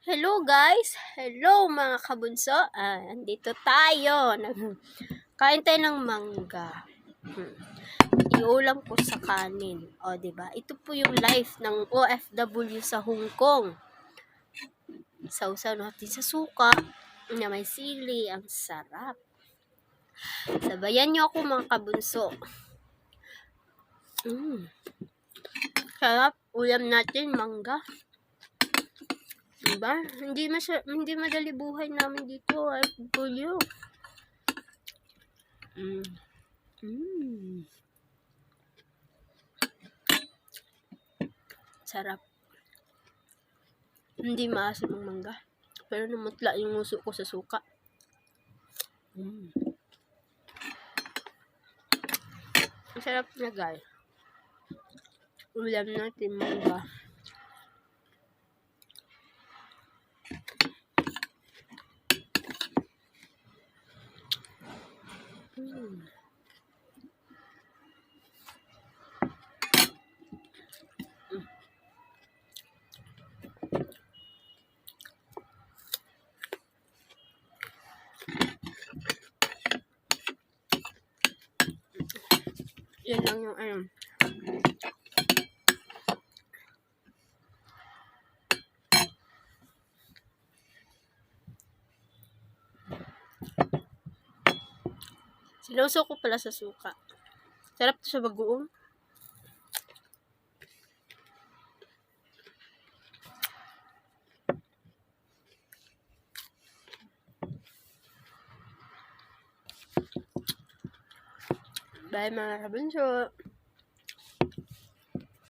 Hello guys! Hello mga kabunso! Andito tayo. Kain tayo ng mangga. Iulam ko sa kanin. O, diba? Ito po yung life ng OFW sa Hong Kong. Sausaw natin sa suka na may sili. Ang sarap. Sabayan nyo ako mga kabunso. Sarap. Ulam natin mangga. Diba? Hindi madali buhay namin dito. Ay, pulyo. Sarap. Hindi maasim ang mangga. Pero namutla yung nguso ko sa suka. Ang sarap na guys. Ulam natin mangga. Yan lang yung Sinuso ko pala sa suka. Sarap to sa bagoong. Bye mga kabunso.